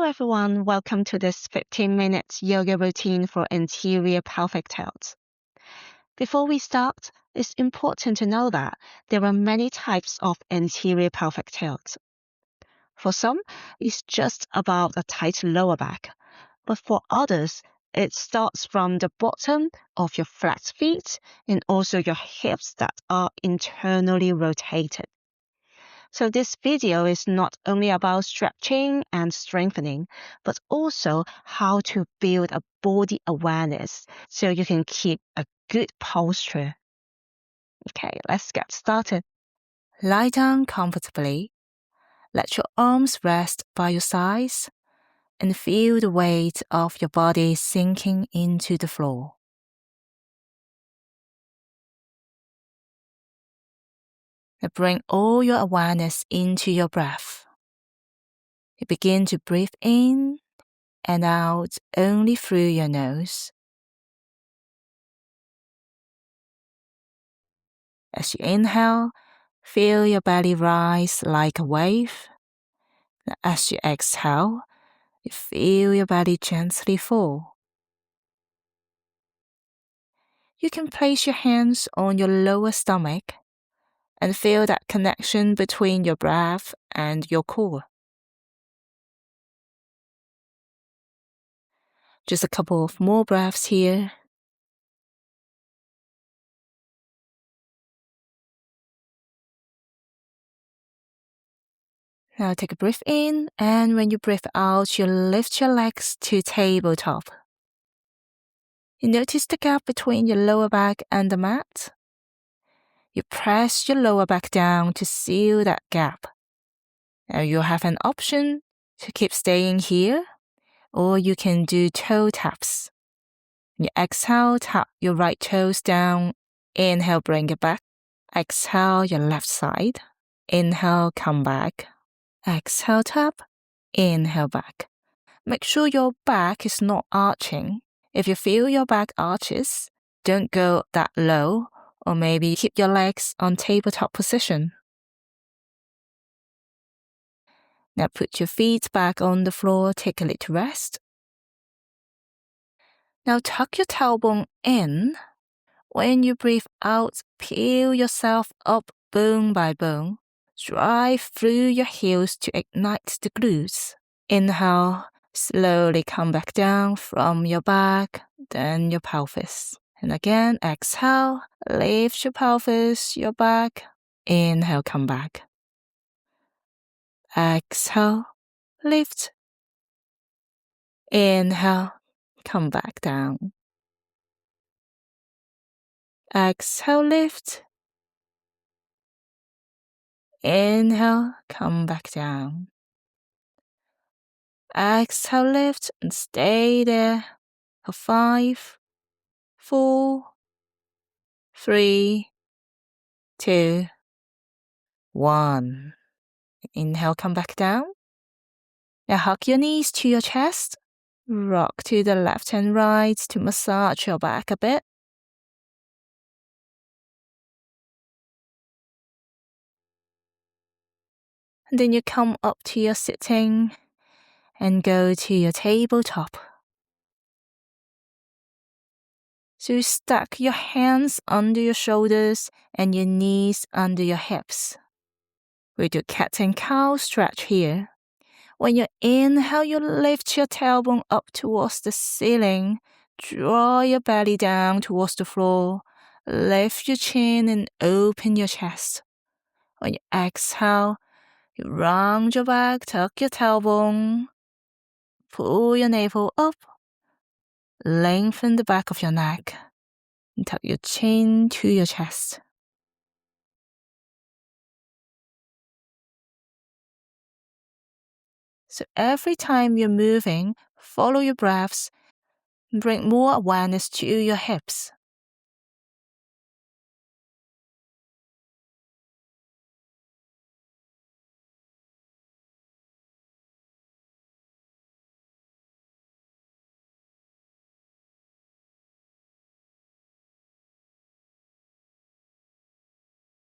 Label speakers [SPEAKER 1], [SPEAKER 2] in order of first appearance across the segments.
[SPEAKER 1] everyone, welcome to this 15-minute yoga routine for anterior pelvic tilt. Before we start, it's important to know that there are many types of anterior pelvic tilt. For some, it's just about a tight lower back, but for others, it starts from the bottom of your flat feet and also your hips that are internally rotated. So this video is not only about stretching and strengthening, but also how to build a body awareness so you can keep a good posture. Okay, let's get started.
[SPEAKER 2] Lie down comfortably. Let your arms rest by your sides and feel the weight of your body sinking into the floor. Now bring all your awareness into your breath. You begin to breathe in and out only through your nose. As you inhale, feel your belly rise like a wave. Now as you exhale, you feel your belly gently fall. You can place your hands on your lower stomach and feel that connection between your breath and your core. Just a couple of more breaths here. Now take a breath in, and when you breathe out, you lift your legs to tabletop. You notice the gap between your lower back and the mat. You press your lower back down to seal that gap. Now you have an option to keep staying here, or you can do toe taps. You exhale, tap your right toes down. Inhale, bring it back. Exhale, your left side. Inhale, come back. Exhale, tap. Inhale, back. Make sure your back is not arching. If you feel your back arches, don't go that low, or maybe keep your legs on tabletop position. Now put your feet back on the floor, take a little rest. Now tuck your tailbone in. When you breathe out, peel yourself up bone by bone. Drive through your heels to ignite the glutes. Inhale, slowly come back down from your back, then your pelvis. And again, exhale, lift your pelvis, your back. Inhale, come back. Exhale, lift. Inhale, come back down. Exhale, lift. Inhale, come back down. Exhale, lift and stay there for 5, 4, 3, 2, 1. Inhale, come back down. Now hug your knees to your chest. Rock to the left and right to massage your back a bit. And then you come up to your sitting and go to your tabletop. So you stack your hands under your shoulders and your knees under your hips. We do cat and cow stretch here. When you inhale, you lift your tailbone up towards the ceiling. Draw your belly down towards the floor. Lift your chin and open your chest. When you exhale, you round your back, tuck your tailbone. Pull your navel up. Lengthen the back of your neck. And tuck your chin to your chest. So every time you're moving, follow your breaths and bring more awareness to your hips.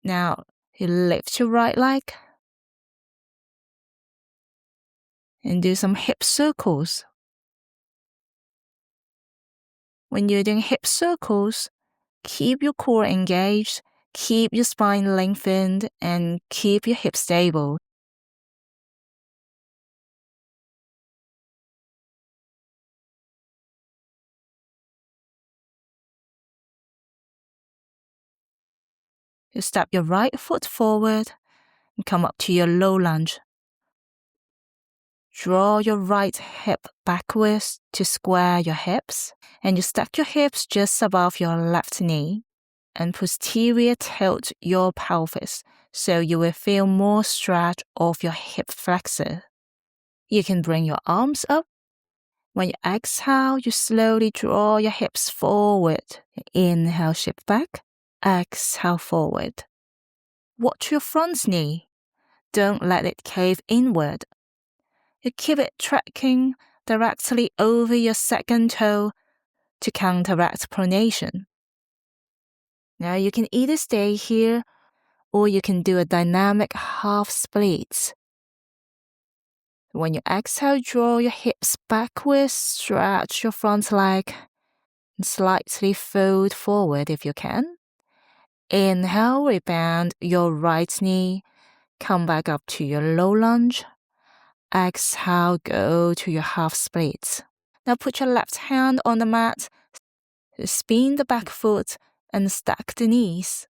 [SPEAKER 2] Now, you lift your right leg. and do some hip circles. When you're doing hip circles, keep your core engaged, keep your spine lengthened, and keep your hips stable. You step your right foot forward and come up to your low lunge. Draw your right hip backwards to square your hips, and you stack your hips just above your left knee and posterior tilt your pelvis so you will feel more stretch of your hip flexor. You can bring your arms up. When you exhale, you slowly draw your hips forward. Inhale, shift back. Exhale, forward. Watch your front knee. Don't let it cave inward. You keep it tracking directly over your second toe to counteract pronation. Now you can either stay here or you can do a dynamic half split. When you exhale, draw your hips backwards, stretch your front leg, and slightly fold forward if you can. Inhale, rebound your right knee, come back up to your low lunge. Exhale, go to your half split. Now put your left hand on the mat, spin the back foot, and stack the knees.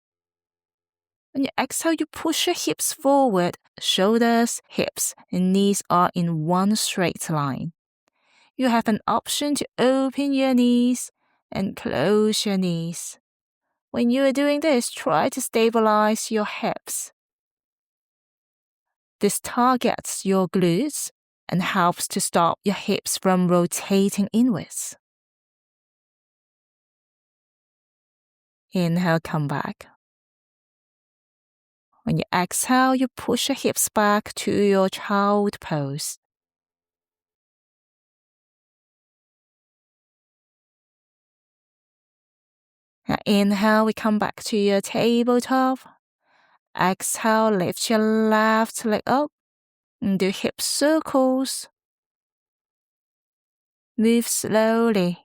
[SPEAKER 2] When you exhale, you push your hips forward. Shoulders, hips, and knees are in one straight line. You have an option to open your knees and close your knees. When you are doing this, try to stabilize your hips. This targets your glutes and helps to stop your hips from rotating inwards. Inhale, come back. When you exhale, you push your hips back to your child pose. Now inhale, we come back to your tabletop. Exhale, lift your left leg up and do hip circles. Move slowly.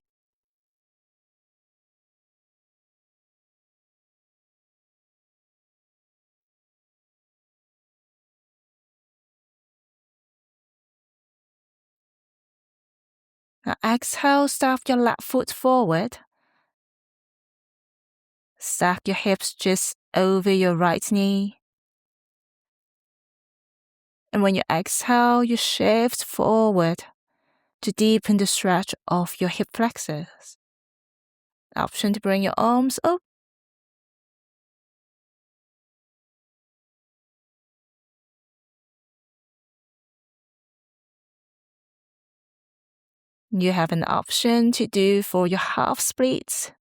[SPEAKER 2] Now exhale, step your left foot forward. Stack your hips just over your right knee. And when you exhale, you shift forward to deepen the stretch of your hip flexors. Option to bring your arms up. You have an option to do for your half splits.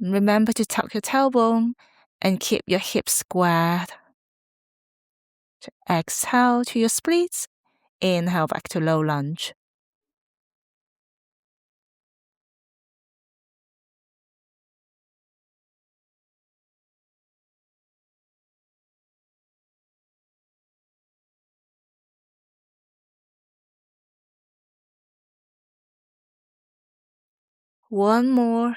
[SPEAKER 2] Remember to tuck your tailbone and keep your hips squared. So exhale to your splits. Inhale back to low lunge. One more.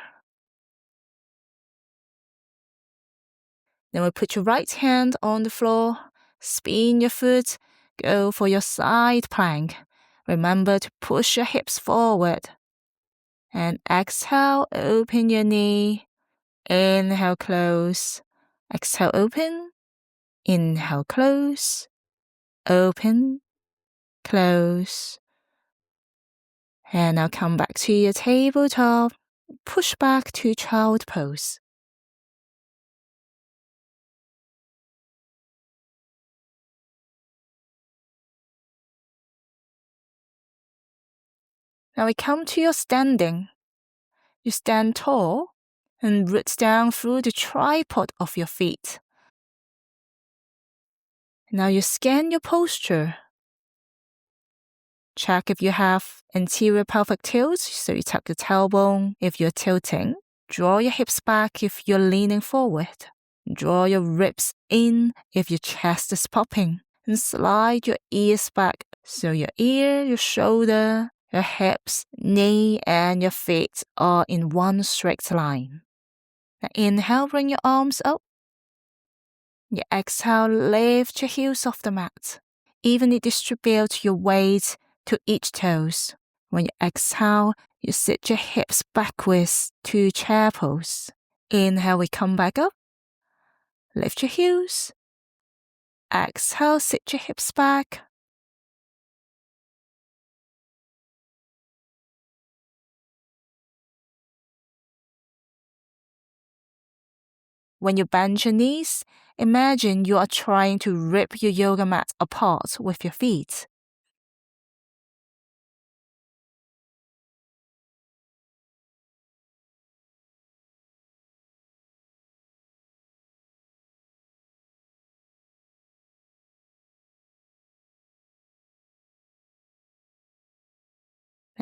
[SPEAKER 2] Then we put your right hand on the floor, spin your foot, go for your side plank. Remember to push your hips forward. And exhale, open your knee. Inhale, close. Exhale, open. Inhale, close. Open, close. And now come back to your tabletop. Push back to child pose. Now we come to your standing. You stand tall and root down through the tripod of your feet. Now you scan your posture. Check if you have anterior pelvic tilt, so you tuck your tailbone if you're tilting. Draw your hips back if you're leaning forward. Draw your ribs in if your chest is popping. and slide your ears back so your ear, your shoulder, your hips, knee, and your feet are in one straight line. Now inhale, bring your arms up. You exhale, lift your heels off the mat. Evenly distribute your weight to each toes. When you exhale, you sit your hips backwards to chair pose. Inhale, we come back up. Lift your heels. Exhale, sit your hips back. When you bend your knees, imagine you are trying to rip your yoga mat apart with your feet.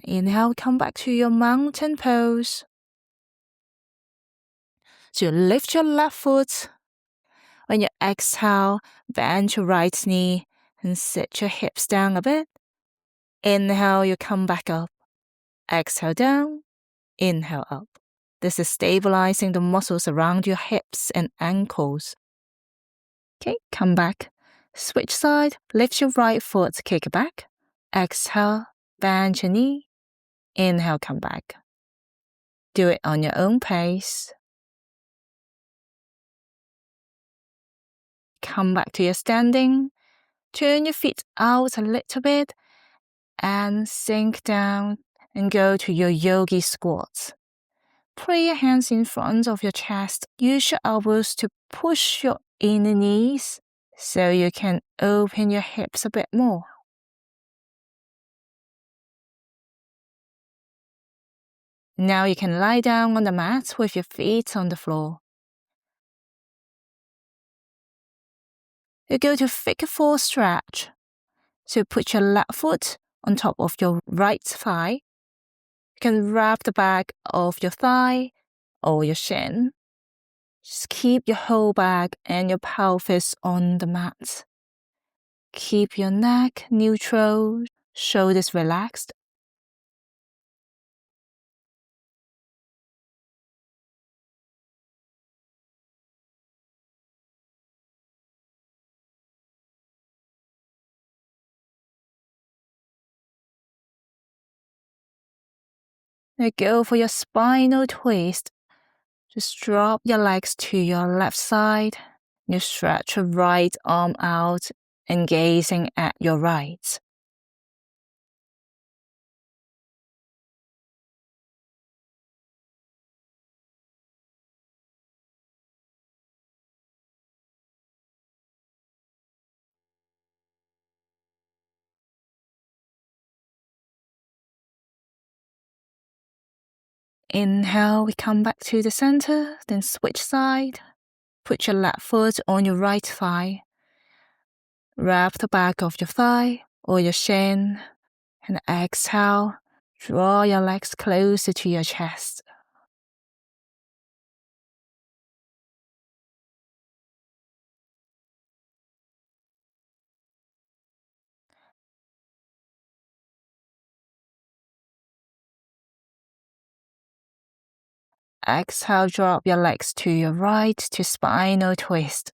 [SPEAKER 2] Inhale, come back to your mountain pose. So lift your left foot. When you exhale, bend your right knee and sit your hips down a bit. Inhale, you come back up. Exhale down, inhale up. This is stabilizing the muscles around your hips and ankles. Okay, come back. Switch side, lift your right foot, kick it back. Exhale, bend your knee. Inhale, come back. Do it on your own pace. Come back to your standing. Turn your feet out a little bit and sink down and go to your yogi squat. Put your hands in front of your chest. Use your elbows to push your inner knees so you can open your hips a bit more. Now you can lie down on the mat with your feet on the floor. You go to figure 4 stretch. So put your left foot on top of your right thigh. You can wrap the back of your thigh or your shin. Just keep your whole back and your pelvis on the mat. Keep your neck neutral, shoulders relaxed. Now go for your spinal twist. Just drop your legs to your left side. You stretch your right arm out and gazing at your right. Inhale, we come back to the center, then switch side. Put your left foot on your right thigh. Wrap the back of your thigh or your shin and exhale. Draw your legs closer to your chest. Exhale, drop your legs to your right to spinal twist.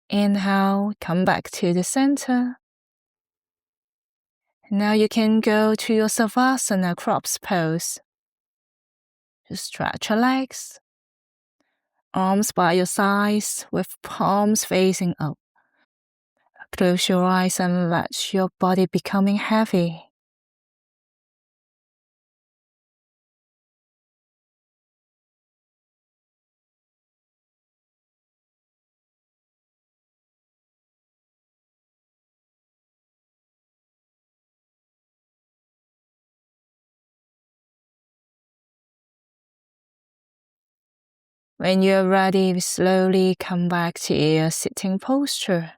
[SPEAKER 2] Inhale, come back to the center. Now you can go to your Savasana cross pose. Just stretch your legs. Arms by your sides with palms facing up. Close your eyes and let your body becoming heavy. When you're ready, slowly come back to your sitting posture.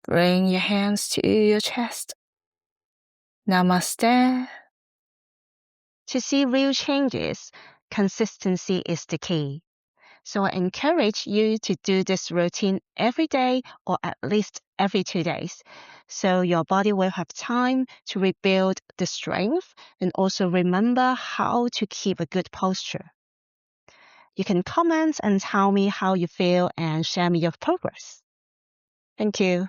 [SPEAKER 2] Bring your hands to your chest. Namaste.
[SPEAKER 1] To see real changes, consistency is the key. So I encourage you to do this routine every day or at least every 2 days. So your body will have time to rebuild the strength and also remember how to keep a good posture. You can comment and tell me how you feel and share me your progress. Thank you.